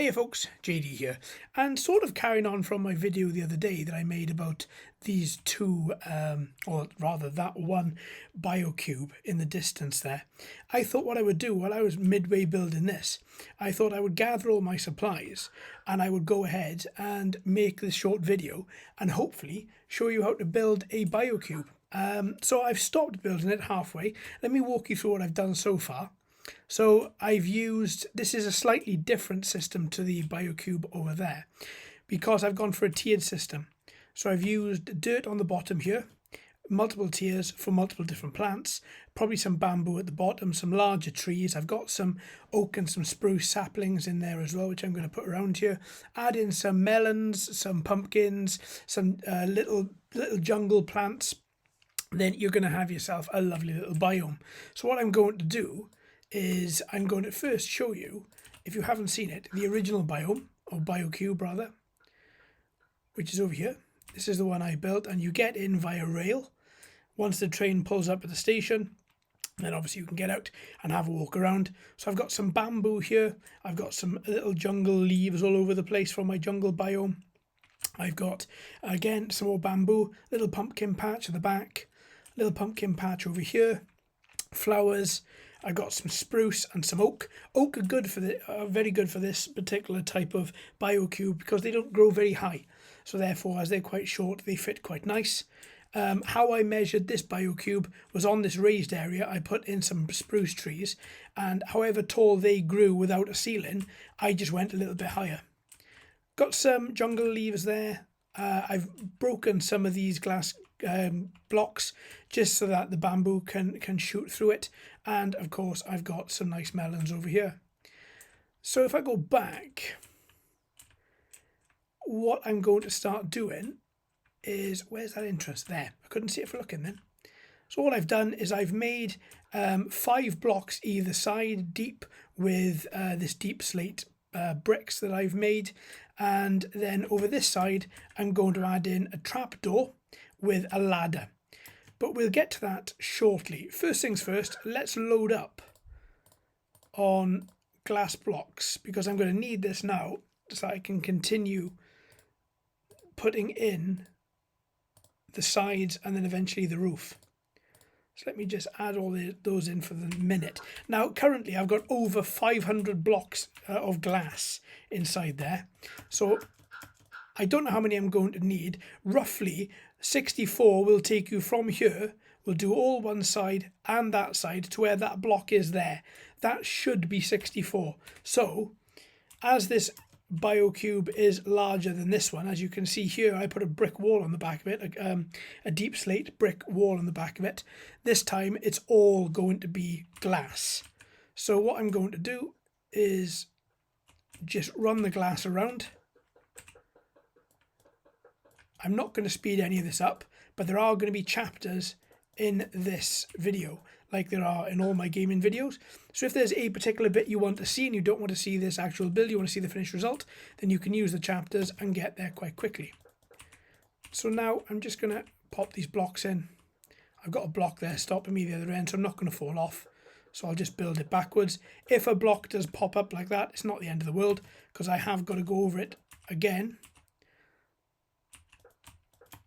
Hey folks, JD here, and sort of carrying on from my video the other day that I made about these two, or rather that one biocube in the distance there. I thought what I would do while I was midway building this, I thought I would gather all my supplies and I would go ahead and make this short video and hopefully show you how to build a biocube. So I've stopped building it halfway. Let me walk you through what I've done so far. So I've used, this is a slightly different system to the biocube over there because I've gone for a tiered system. So I've used dirt on the bottom here, multiple tiers for multiple different plants, probably some bamboo at the bottom, some larger trees. I've got some oak and some spruce saplings in there as well, which I'm going to put around here. Add in some melons, some pumpkins, some little jungle plants. Then you're going to have yourself a lovely little biome. So what I'm going to do is I'm going to first show you, if you haven't seen it, the original biome, or biocube rather, which is over here. This is the one I built, and you get in via rail. Once the train pulls up at the station, then obviously you can get out and have a walk around. So I've got some bamboo here. I've got some little jungle leaves all over the place from my jungle biome. I've got, again, some more bamboo, little pumpkin patch at the back, little pumpkin patch over here, flowers. I got some spruce and some oak. Oak are good for very good for this particular type of biocube because they don't grow very high. So therefore, as they're quite short, they fit quite nice. How I measured this biocube was on this raised area. I put in some spruce trees, and however tall they grew without a ceiling, I just went a little bit higher. Got some jungle leaves there. I've broken some of these glass blocks just so that the bamboo can shoot through it, and of course I've got some nice melons over here. So if I go back, what I'm going to start doing is, where's that entrance? There, I couldn't see it for looking then. So all I've done is I've made 5 blocks either side deep with this deep slate bricks that I've made, and then over this side I'm going to add in a trapdoor with a ladder, but we'll get to that shortly. First things first, let's load up on glass blocks because I'm going to need this now so I can continue putting in the sides and then eventually the roof. So let me just add all those in for the minute. Now currently I've got over 500 blocks of glass inside there, so I don't know how many I'm going to need. Roughly 64 will take you from here. We'll do all one side and that side to where that block is there. That should be 64. So as this biocube is larger than this one, as you can see here, I put a brick wall on the back of it, a deep slate brick wall on the back of it. This time it's all going to be glass. So what I'm going to do is just run the glass around. I'm not going to speed any of this up, but there are going to be chapters in this video, like there are in all my gaming videos. So if there's a particular bit you want to see and you don't want to see this actual build, you want to see the finished result, then you can use the chapters and get there quite quickly. So now I'm just going to pop these blocks in. I've got a block there stopping me the other end, so I'm not going to fall off. So I'll just build it backwards. If a block does pop up like that, it's not the end of the world because I have got to go over it again.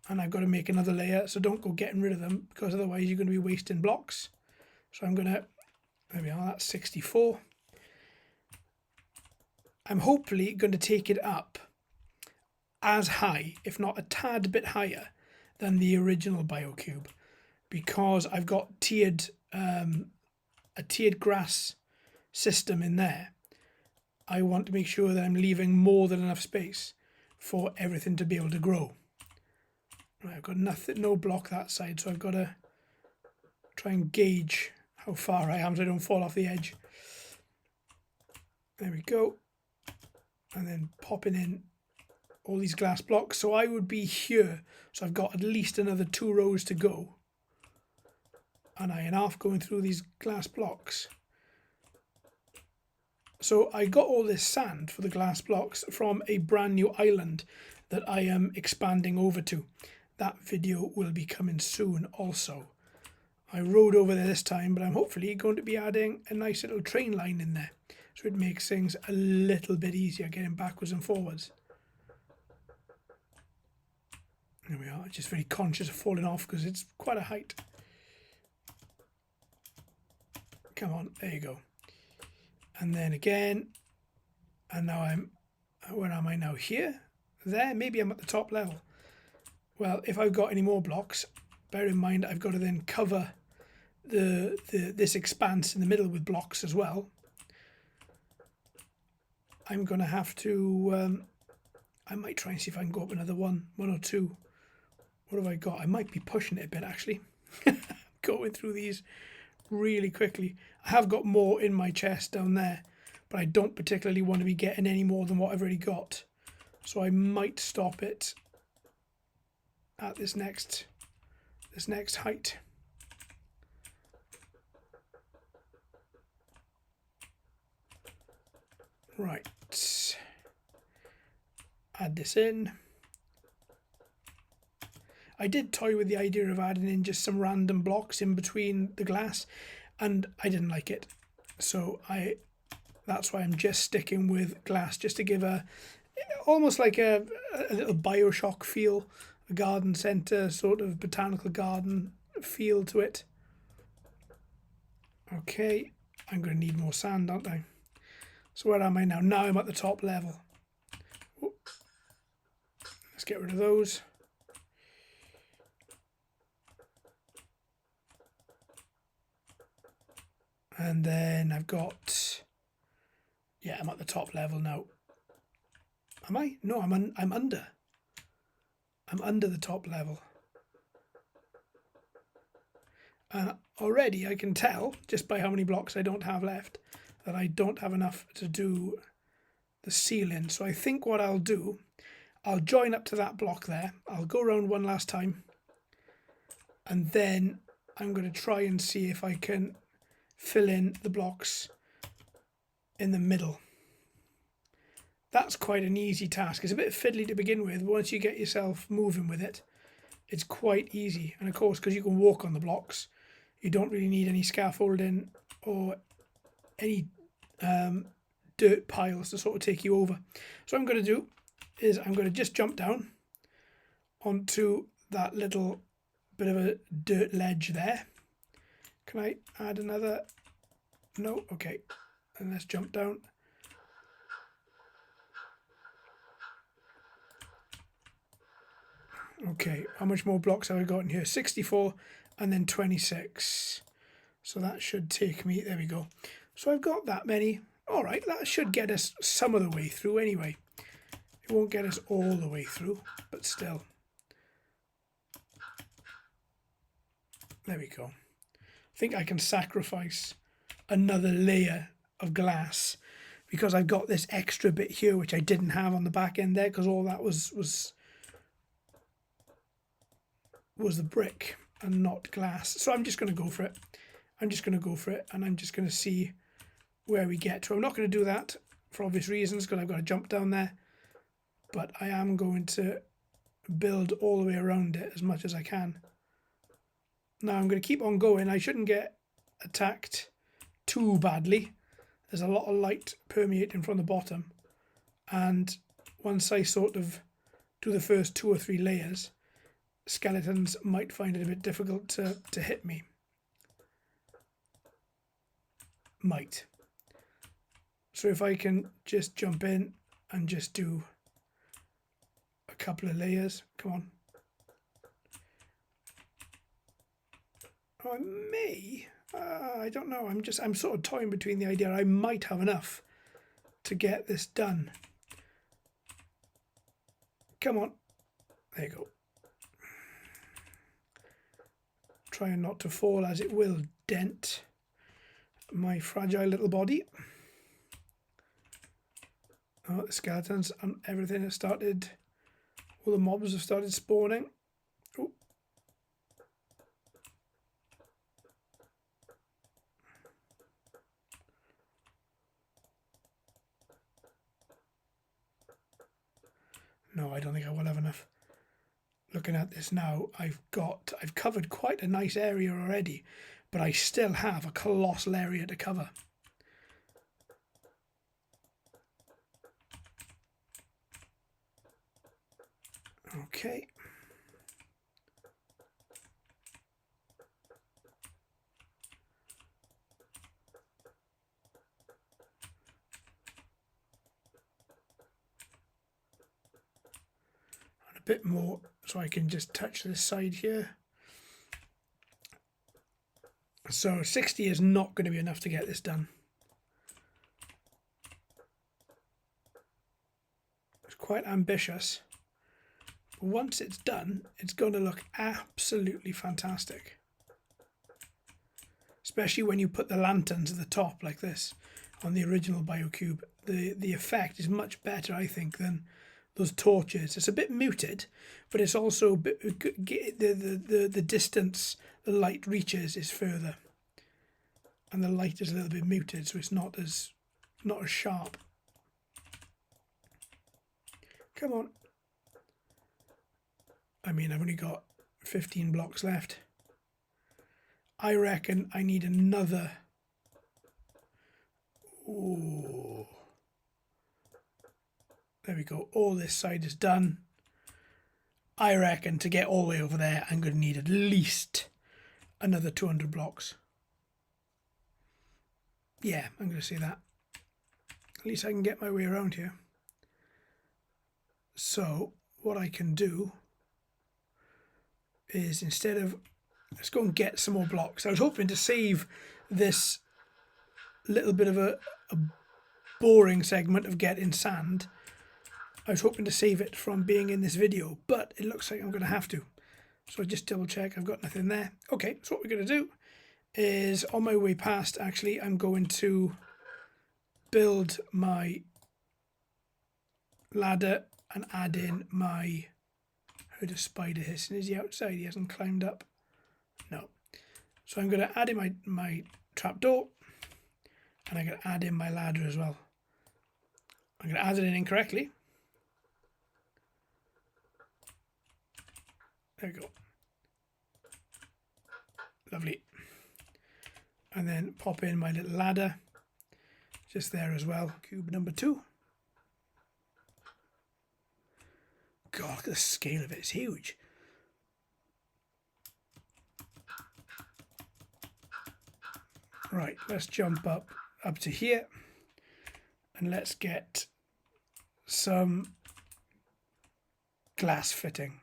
And I've got to make another layer, so don't go getting rid of them because otherwise you're going to be wasting blocks. So I'm going to, there we are, that's 64. I'm hopefully going to take it up as high, if not a tad bit higher than the original biocube, because I've got a tiered grass system in there. I want to make sure that I'm leaving more than enough space for everything to be able to grow. Right, I've got nothing, no block that side, so I've got to try and gauge how far I am so I don't fall off the edge. There we go. And then popping in all these glass blocks. So I would be here, so I've got at least another 2 rows to go. And I am half going through these glass blocks. So I got all this sand for the glass blocks from a brand new island that I am expanding over to. That video will be coming soon also. I rode over there this time, but I'm hopefully going to be adding a nice little train line in there. So it makes things a little bit easier getting backwards and forwards. There we are, just very conscious of falling off because it's quite a height. Come on, there you go. And then again, and now where am I now? Here? There? Maybe I'm at the top level. Well, if I've got any more blocks, bear in mind I've got to then cover this expanse in the middle with blocks as well. I'm going to have to, I might try and see if I can go up another one or two. What have I got? I might be pushing it a bit actually. Going through these really quickly. I have got more in my chest down there, but I don't particularly want to be getting any more than what I've already got. So I might stop it at this next height. Right. Add this in. I did toy with the idea of adding in just some random blocks in between the glass, and I didn't like it. So that's why I'm just sticking with glass, just to give almost like a little Bioshock feel, a garden centre, sort of botanical garden feel to it. Okay, I'm going to need more sand, aren't I? So where am I now? Now I'm at the top level. Ooh. Let's get rid of those. And then I've got, yeah, I'm at the top level now. Am I? No, I'm under. I'm under the top level. And already I can tell, just by how many blocks I don't have left, that I don't have enough to do the ceiling. So I think what I'll do, I'll join up to that block there. I'll go around one last time. And then I'm going to try and see if I can fill in the blocks in the middle. That's quite an easy task. It's a bit fiddly to begin with, but once you get yourself moving with it, it's quite easy. And of course, because you can walk on the blocks, you don't really need any scaffolding or any dirt piles to sort of take you over. So what I'm going to do is I'm going to just jump down onto that little bit of a dirt ledge there. Can I add another? No? Okay. And let's jump down. Okay, how much more blocks have I got in here? 64 and then 26. So that should take me, there we go. So I've got that many. All right, that should get us some of the way through anyway. It won't get us all the way through, but still. There we go. I think I can sacrifice another layer of glass because I've got this extra bit here which I didn't have on the back end there, because all that was the brick and not glass. So I'm just going to go for it. I'm just going to go for it, and I'm just going to see where we get to. I'm not going to do that for obvious reasons because I've got to jump down there, but I am going to build all the way around it as much as I can. Now I'm going to keep on going. I shouldn't get attacked too badly. There's a lot of light permeating from the bottom, and once I sort of do the first 2 or 3 layers, skeletons might find it a bit difficult to hit me. Might. So if I can just jump in and just do a couple of layers. Come on. I may. I don't know. I'm sort of toying between the idea I might have enough to get this done. Come on. There you go. Trying not to fall, as it will dent my fragile little body. Oh, the skeletons and everything has started. All the mobs have started spawning. Oh. No, I don't think I will have enough. Looking at this now, I've covered quite a nice area already, but I still have a colossal area to cover. Okay. And a bit more so I can just touch this side here. So 60 is not going to be enough to get this done. It's quite ambitious. But once it's done, it's going to look absolutely fantastic. Especially when you put the lanterns at the top like this on the original BioCube. The effect is much better, I think, than those torches. It's a bit muted, but it's also a bit, the distance the light reaches is further. And the light is a little bit muted, so it's not as sharp. Come on. I mean, I've only got 15 blocks left. I reckon I need another. Ooh. There we go. All this side is done. I reckon to get all the way over there, I'm going to need at least another 200 blocks. Yeah, I'm going to say that. At least I can get my way around here. So what I can do is, instead of, let's go and get some more blocks. I was hoping to save this little bit of a boring segment of getting sand. I was hoping to save it from being in this video, but it looks like I'm going to have to. So I just double check I've got nothing there. Okay, so what we're going to do is, on my way past, actually, I'm going to build my ladder and add in my, heard a spider hissing. Is he outside? He hasn't climbed up. No. So I'm going to add in my trapdoor, and I'm going to add in my ladder as well. I'm going to add it in incorrectly. There we go. Lovely. And then pop in my little ladder just there as well. Cube number 2. God, look at the scale of it. It's huge. Right, let's jump up to here, and let's get some glass fitting.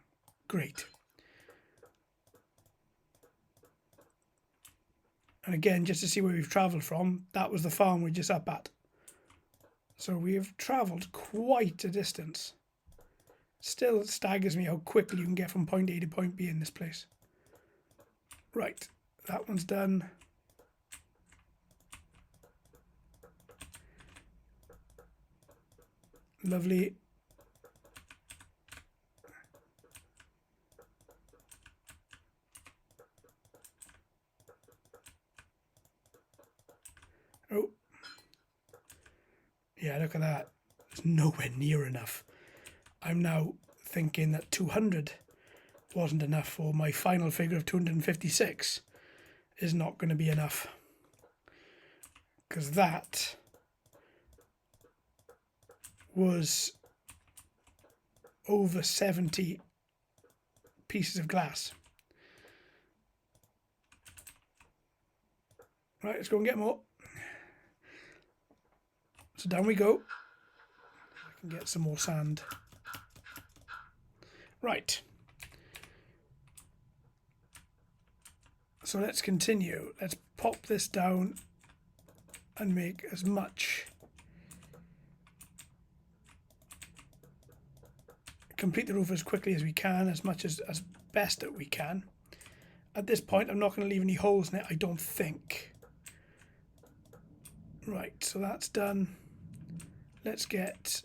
Great. And again, just to see where we've travelled from, that was the farm we're just up at. So we've travelled quite a distance. Still staggers me how quickly you can get from point A to point B in this place. Right, that one's done. Lovely. Oh. Yeah, look at that. It's nowhere near enough. I'm now thinking that 200 wasn't enough, for my final figure of 256 is not going to be enough. Because that was over 70 pieces of glass. Right, let's go and get more. So down we go. I can get some more sand. Right. So let's continue. Let's pop this down and make as much. Complete the roof as quickly as we can, as best that we can. At this point, I'm not going to leave any holes in it, I don't think. Right, so that's done. Let's get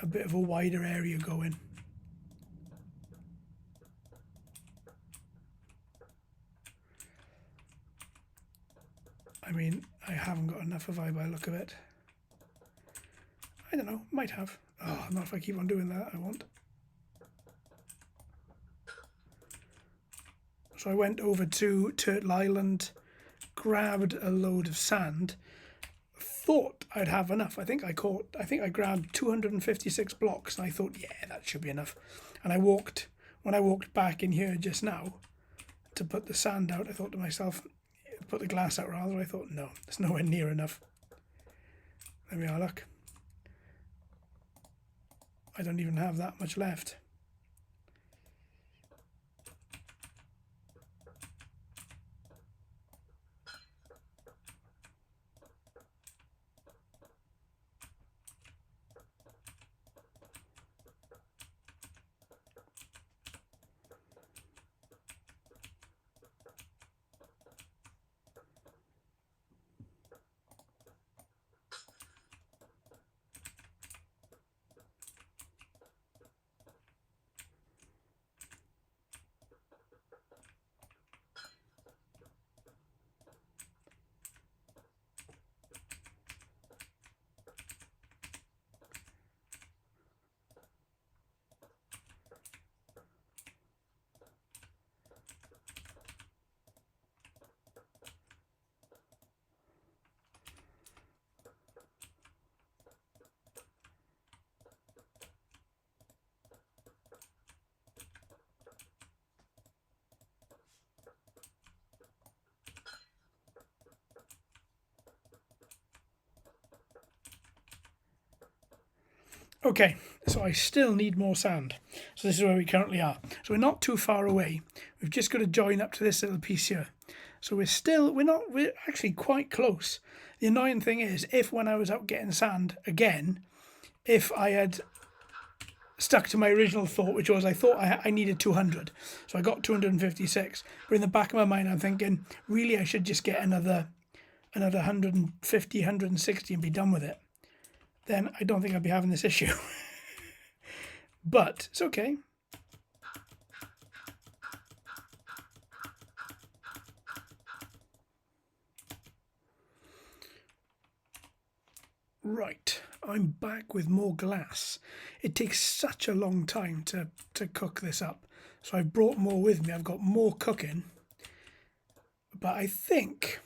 a bit of a wider area going. I mean, I haven't got enough of I by the look of it. I don't know, might have. Oh, not if I keep on doing that, I won't. So I went over to Turtle Island, grabbed a load of sand. thought I'd have enough. I think I grabbed 256 blocks, and I thought, yeah, that should be enough. And when I walked back in here just now to put the sand out, I thought to myself, put the glass out rather, I thought, no, it's nowhere near enough. There we are, look. I don't even have that much left. Okay, so I still need more sand. So this is where we currently are. So we're not too far away. We've just got to join up to this little piece here. So we're actually quite close. The annoying thing is, if when I was out getting sand again, if I had stuck to my original thought, which was I thought I needed 200. So I got 256. But in the back of my mind, I'm thinking, really, I should just get another 150, 160 and be done with it. Then I don't think I'd be having this issue. But it's okay. Right, I'm back with more glass. It takes such a long time to cook this up. So I've brought more with me. I've got more cooking. But I think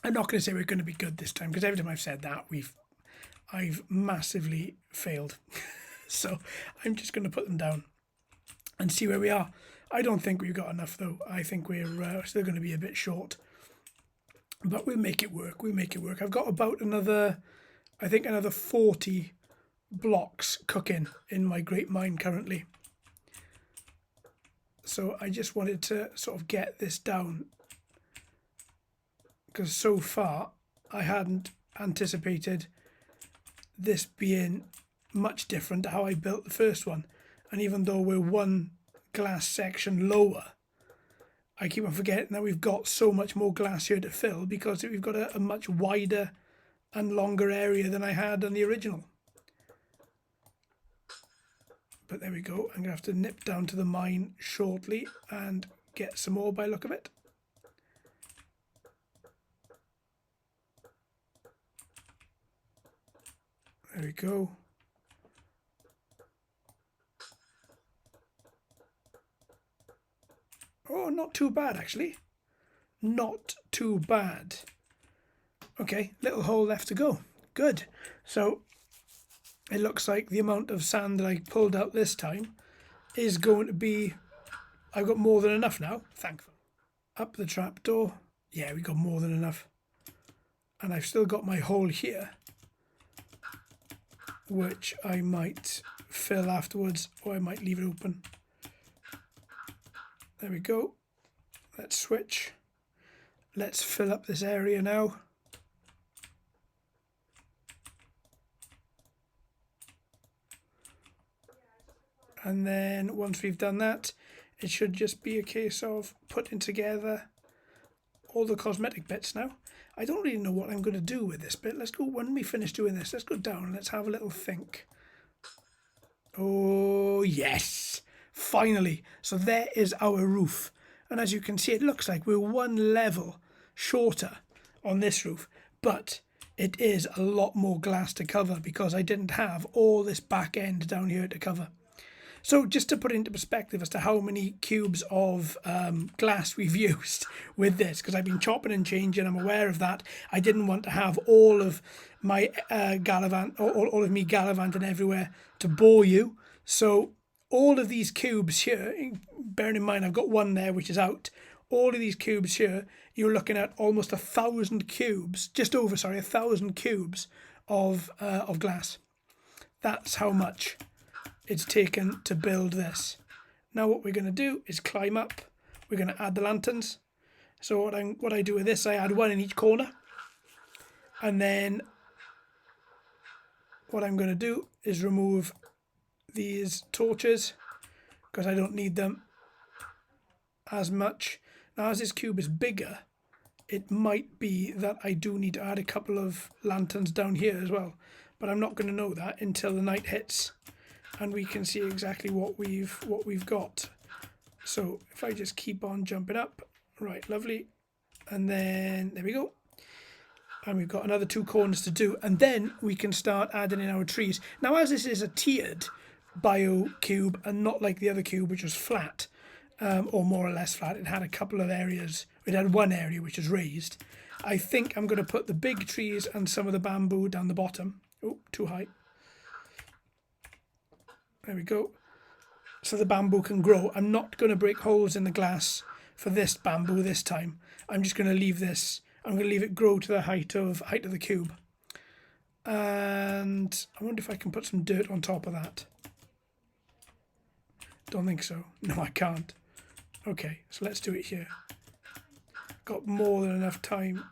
I'm not going to say we're going to be good this time, because every time I've said that, I've massively failed. So I'm just going to put them down and see where we are. I don't think we've got enough though. I think we're still going to be a bit short. But we'll make it work. We'll make it work. I've got about another 40 blocks cooking in my great mine currently. So I just wanted to sort of get this down, because so far I hadn't anticipated this being much different to how I built the first one. And even though we're one glass section lower, I keep on forgetting that we've got so much more glass here to fill, because we've got a much wider and longer area than I had on the original. But there we go. I'm going to have to nip down to the mine shortly and get some more by the look of it. There we go. Oh, not too bad actually. Not too bad. Okay, little hole left to go. Good. So it looks like the amount of sand that I pulled out this time is going to be... I've got more than enough now, thankfully. Up the trapdoor. Yeah, we got more than enough. And I've still got my hole here, which I might fill afterwards, or I might leave it open. There we go. Let's switch. Let's fill up this area now. And then once we've done that, it should just be a case of putting together all the cosmetic bits now. I don't really know what I'm going to do with this bit. Let's go, when we finish doing this, let's go down and let's have a little think. Oh, yes. Finally. So there is our roof. And as you can see, it looks like we're one level shorter on this roof. But it is a lot more glass to cover, because I didn't have all this back end down here to cover. So just to put it into perspective as to how many cubes of glass we've used with this, because I've been chopping and changing, I'm aware of that. I didn't want to have all of my all of me gallivanting everywhere to bore you. So all of these cubes here, bearing in mind I've got one there which is out, all of these cubes here, you're looking at almost 1,000 cubes, just over, sorry, 1,000 cubes of glass. That's how much it's taken to build this. Now what we're going to do is climb up. We're going to add the lanterns. So what I do with this, I add one in each corner. And then what I'm going to do is remove these torches because I don't need them as much. Now as this cube is bigger, it might be that I do need to add a couple of lanterns down here as well. But I'm not going to know that until the night hits and we can see exactly what we've got. So if I just keep on jumping up, right, lovely. And then there we go. And we've got another 2 corners to do, and then we can start adding in our trees. Now, as this is a tiered bio cube and not like the other cube, which was flat, or more or less flat, it had a couple of areas. It had one area which is raised. I think I'm going to put the big trees and some of the bamboo down the bottom. Oh, too high. There we go. So the bamboo can grow. I'm not going to break holes in the glass for this bamboo this time. I'm just going to leave this. I'm going to leave it grow to the height of the cube. And I wonder if I can put some dirt on top of that. Don't think so. No, I can't. Okay, so let's do it here. Got more than enough time,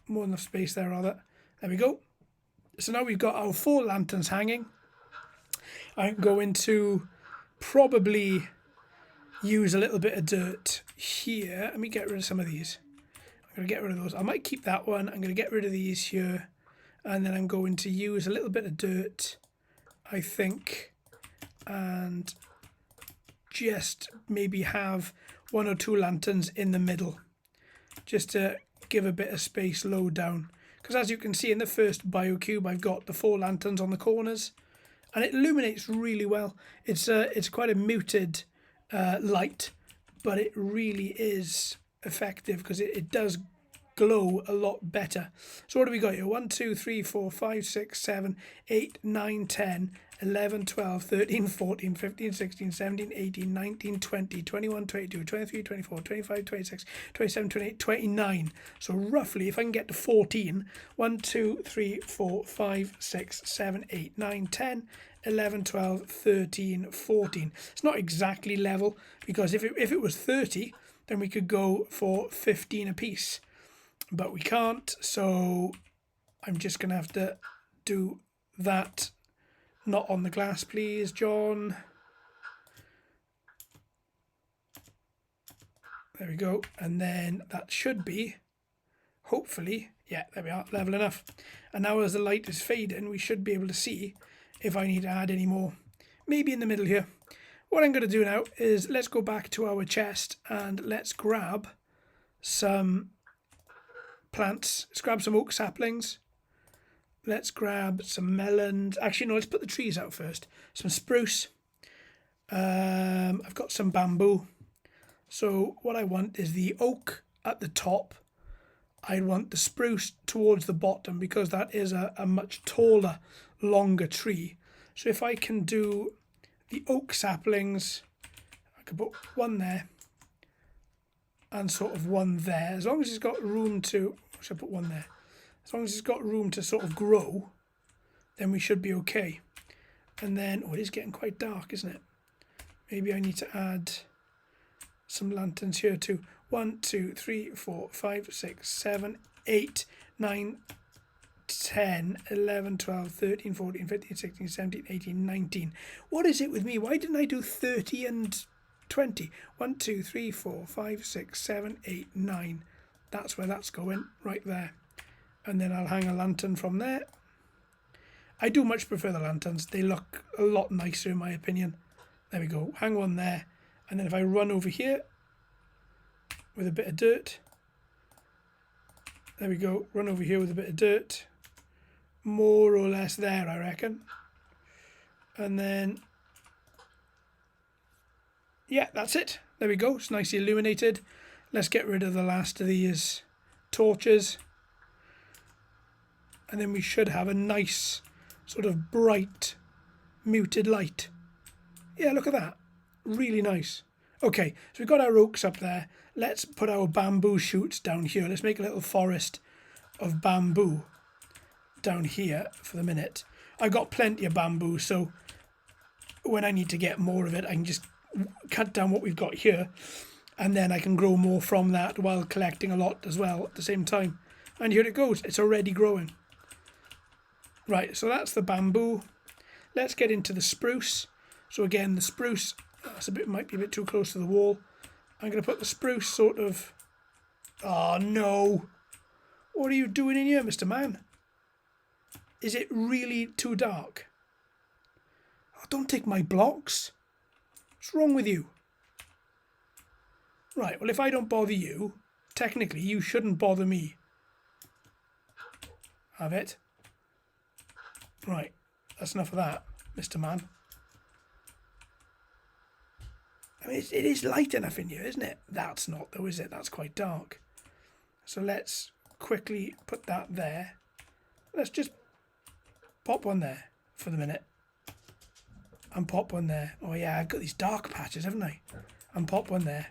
more than enough space there, rather. There we go. So now we've got our 4 lanterns hanging. I'm going to probably use a little bit of dirt here. Let me get rid of some of these. I'm going to get rid of those. I might keep that one. I'm going to get rid of these here. And then I'm going to use a little bit of dirt, I think. And just maybe have 1 or 2 lanterns in the middle. Just to give a bit of space low down. Because as you can see in the first biocube, I've got the 4 lanterns on the corners. And it illuminates really well. It's quite a muted light, but it really is effective because it does glow a lot better. So what do we got here? 1, 2, 3, 4, 5, 6, 7, 8, 9, 10, 11, 12, 13, 14, 15, 16, 17, 18, 19, 20, 21, 22, 23, 24, 25, 26, 27, 28, 29. So roughly, if I can get to 14, 1, 2, 3, 4, 5, 6, 7, 8, 9, 10, 11, 12, 13, 14. It's not exactly level because if it was 30, then we could go for 15 apiece. But we can't, so I'm just going to have to do that. Not on the glass, please, John. There we go. And then that should be, hopefully, yeah, there we are, level enough. And now as the light is fading, we should be able to see if I need to add any more. Maybe in the middle here. What I'm going to do now is let's go back to our chest and let's grab some plants. Let's grab some oak saplings. Let's grab some melons. Actually, no, let's put the trees out first. Some spruce. I've got some bamboo. So what I want is the oak at the top. I want the spruce towards the bottom because that is a much taller, longer tree. So if I can do the oak saplings, I could put one there and sort of one there. As long as it's got room to, I should put one there. As long as it's got room to sort of grow, then we should be okay. And then, oh, it is getting quite dark, isn't it? Maybe I need to add some lanterns here too. 1, 2, 3, 4, 5, 6, 7, 8, 9, 10, 11, 12, 13, 14, 15, 16, 17, 18, 19. What is it with me? Why didn't I do 30 and 20? 1, 2, 3, 4, 5, 6, 7, 8, 9. That's where that's going, right there. And then I'll hang a lantern from there. I do much prefer the lanterns. They look a lot nicer in my opinion. There we go. Hang one there. And then if I run over here with a bit of dirt. There we go. Run over here with a bit of dirt. More or less there, I reckon. And then Yeah, that's it. There we go. It's nicely illuminated. Let's get rid of the last of these torches. And then we should have a nice sort of bright muted light. Yeah, look at that. Really nice. Okay, so we've got our oaks up there. Let's put our bamboo shoots down here. Let's make a little forest of bamboo down here for the minute. I've got plenty of bamboo, so when I need to get more of it, I can just cut down what we've got here, and then I can grow more from that while collecting a lot as well at the same time. And here it goes. It's already growing. Right, so that's the bamboo. Let's get into the spruce. So again, the spruce, might be a bit too close to the wall. I'm going to put the spruce sort of... Oh, no. What are you doing in here, Mr. Man? Is it really too dark? Oh, don't take my blocks. What's wrong with you? Right, well, if I don't bother you, technically you shouldn't bother me. Have it? Right, that's enough of that, Mr. Man. I mean, it is light enough in here, isn't it? That's not, though, is it? That's quite dark. So let's quickly put that there. Let's just pop one there for the minute. And pop one there. Oh, yeah, I've got these dark patches, haven't I? And pop one there.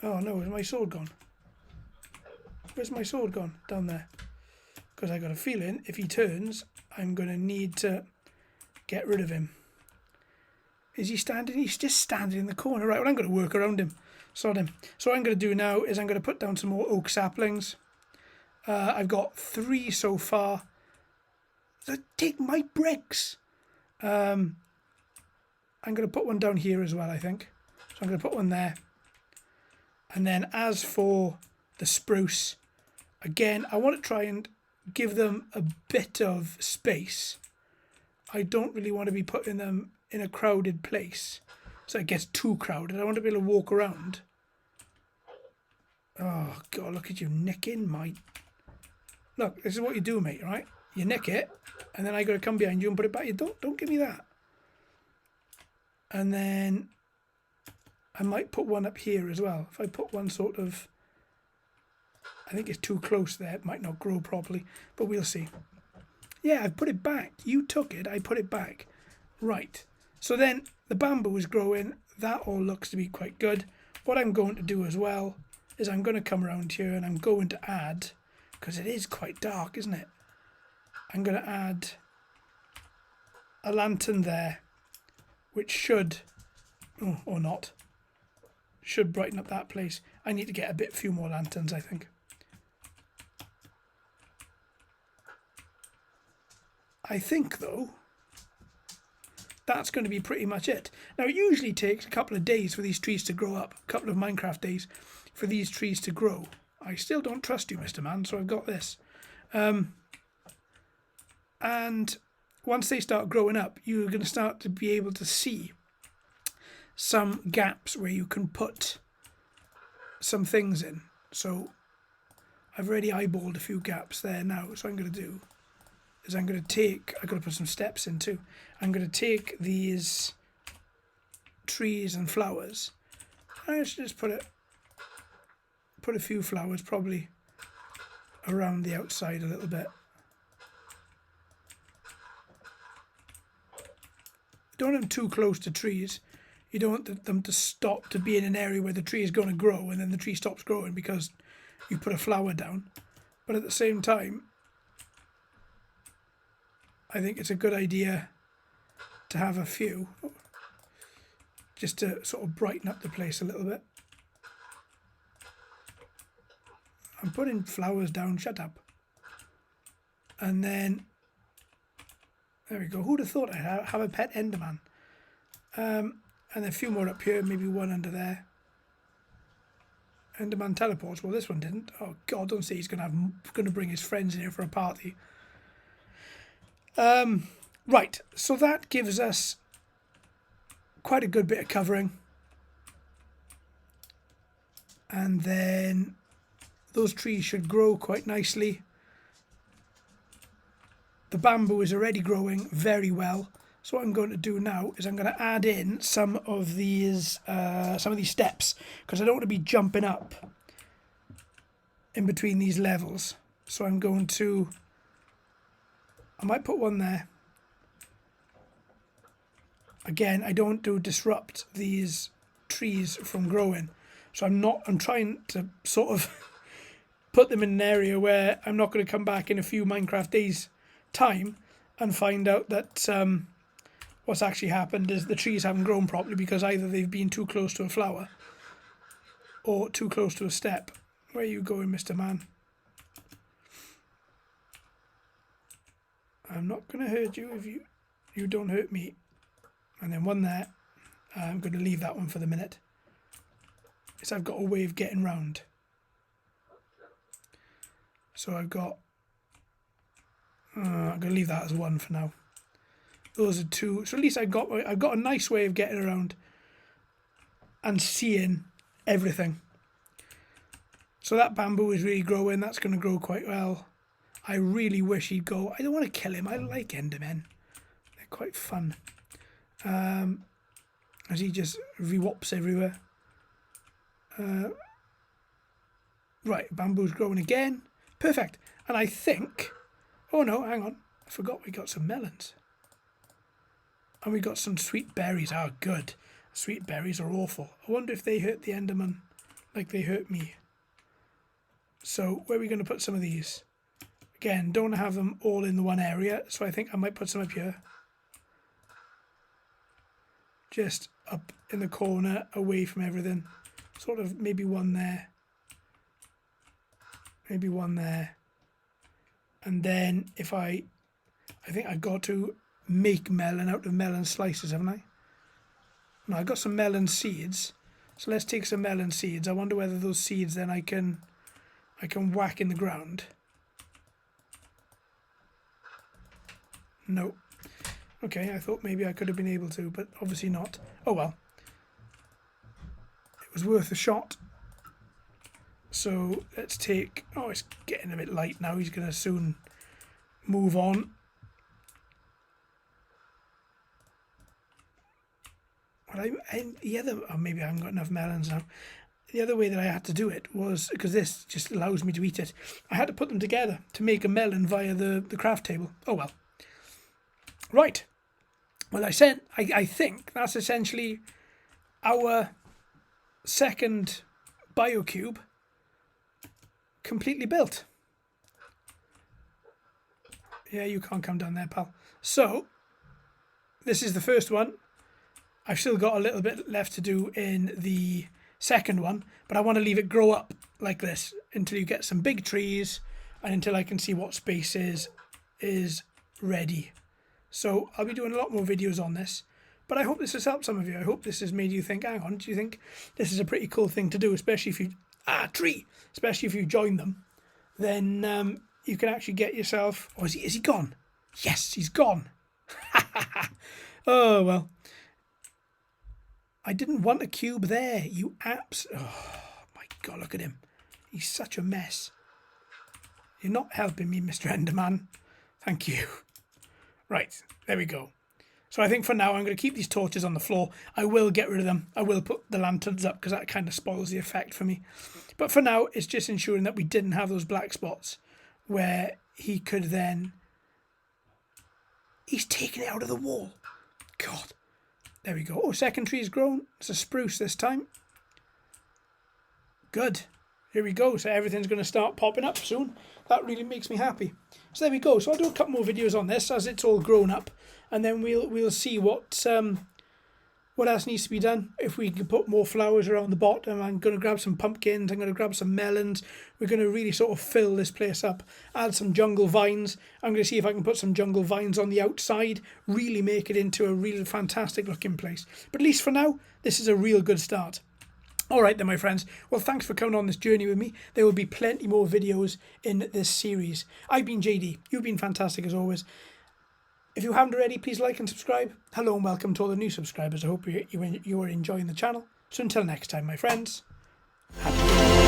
Oh, no, where's my sword gone? Where's my sword gone? Down there. Because I got a feeling if he turns, I'm going to need to get rid of him. Is he standing? He's just standing in the corner. Right, well, I'm going to work around him. Sod him. So what I'm going to do now is I'm going to put down some more oak saplings. I've got 3 so far. So take my bricks. I'm going to put one down here as well, I think. So I'm going to put one there. And then as for the spruce, again, I want to try and give them a bit of space. I don't really want to be putting them in a crowded place, so it gets too crowded. I want to be able to walk around. Oh, God, look at you nicking my... Look, this is what you do, mate, right? You nick it, and then I got to come behind you and put it back. You don't give me that. And then I might put one up here as well. If I put one sort of... I think it's too close there. It might not grow properly, but we'll see. Yeah, I put it back. You took it. I put it back. Right. So then the bamboo is growing. That all looks to be quite good. What I'm going to do as well is I'm going to come around here and I'm going to add, because it is quite dark, isn't it? I'm going to add a lantern there, which should, or not, should brighten up that place. I need to get a few more lanterns, I think. I think, though, that's going to be pretty much it. Now, it usually takes a couple of days for these trees to grow up, a couple of Minecraft days for these trees to grow. I still don't trust you, Mr. Man, so I've got this. And once they start growing up, you're going to start to be able to see some gaps where you can put some things in. So I've already eyeballed a few gaps there now. So what I'm going to do is I'm going to take, I've got to put some steps in too. I'm going to take these trees and flowers. I should just put a few flowers probably around the outside a little bit. Don't want them too close to trees. You don't want them to stop to be in an area where the tree is going to grow and then the tree stops growing because you put a flower down. But at the same time, I think it's a good idea to have a few, just to sort of brighten up the place a little bit. I'm putting flowers down, shut up. And then, there we go. Who'd have thought I'd have a pet Enderman? And a few more up here, maybe one under there. Enderman teleports. Well, this one didn't. Oh God, don't say he's going to bring his friends in here for a party. Right, so that gives us quite a good bit of covering. And then those trees should grow quite nicely. The bamboo is already growing very well. So what I'm going to do now is I'm going to add in some of these steps, because I don't want to be jumping up in between these levels. So I'm going to, I might put one there. Again, I don't want to disrupt these trees from growing. So I'm trying to sort of put them in an area where I'm not going to come back in a few Minecraft days time and find out that what's actually happened is the trees haven't grown properly because either they've been too close to a flower or too close to a step. Where are you going, Mr. Man? I'm not going to hurt you if you don't hurt me. And then one there. I'm going to leave that one for the minute. So I've got a way of getting round. So I've got... I'm going to leave that as one for now. Those are two. So at least I've got a nice way of getting around and seeing everything. So that bamboo is really growing. That's going to grow quite well. I really wish he'd go. I don't want to kill him. I like Endermen. They're quite fun. As he just re-wops everywhere. Right, bamboo's growing again. Perfect. And I think... Oh no, hang on. I forgot we got some melons. And we got some sweet berries. Oh, good. Sweet berries are awful. I wonder if they hurt the Enderman like they hurt me. So, where are we going to put some of these? Again, don't have them all in the one area, so I think I might put some up here. Just up in the corner, away from everything. Sort of maybe one there. Maybe one there. And then if I think I've got to make melon out of melon slices, haven't I? No, I got some melon seeds. So let's take some melon seeds. I wonder whether those seeds then I can whack in the ground. No. Okay, I thought maybe I could have been able to, but obviously not. Oh well. It was worth a shot. So let's take... Oh, it's getting a bit light now. He's going to soon move on. Well, maybe I haven't got enough melons now. The other way that I had to do it was, because this just allows me to eat it, I had to put them together to make a melon via the craft table. Oh well. Right. Well, I think that's essentially our second biocube completely built. Yeah, you can't come down there, pal. So, this is the first one. I've still got a little bit left to do in the second one, but I want to leave it grow up like this until you get some big trees and until I can see what space is ready. So I'll be doing a lot more videos on this, but I hope this has helped some of you. I hope this has made you think, hang on, do you think this is a pretty cool thing to do, especially if you, especially if you join them, then you can actually get yourself, is he gone? Yes, he's gone. Oh, well. I didn't want a cube there, you oh my God, look at him. He's such a mess. You're not helping me, Mr. Enderman. Thank you. Right, there we go. So I think for now I'm going to keep these torches on the floor. I will get rid of them. I will put the lanterns up because that kind of spoils the effect for me. But for now, it's just ensuring that we didn't have those black spots where he could then... He's taken it out of the wall. God. There we go. Oh, second tree's grown. It's a spruce this time. Good. Here we go. So everything's going to start popping up soon. That really makes me happy. So there we go. So I'll do a couple more videos on this as it's all grown up, and then we'll see what else needs to be done. If we can put more flowers around the bottom, I'm going to grab some pumpkins. I'm going to grab some melons. We're going to really sort of fill this place up. Add some jungle vines. I'm going to see if I can put some jungle vines on the outside. Really make it into a real fantastic looking place. But at least for now, this is a real good start. All right then, my friends. Well, thanks for coming on this journey with me. There will be plenty more videos in this series. I've been JD. You've been fantastic as always. If you haven't already, please like and subscribe. Hello and welcome to all the new subscribers. I hope you are enjoying the channel. So until next time, my friends. Happy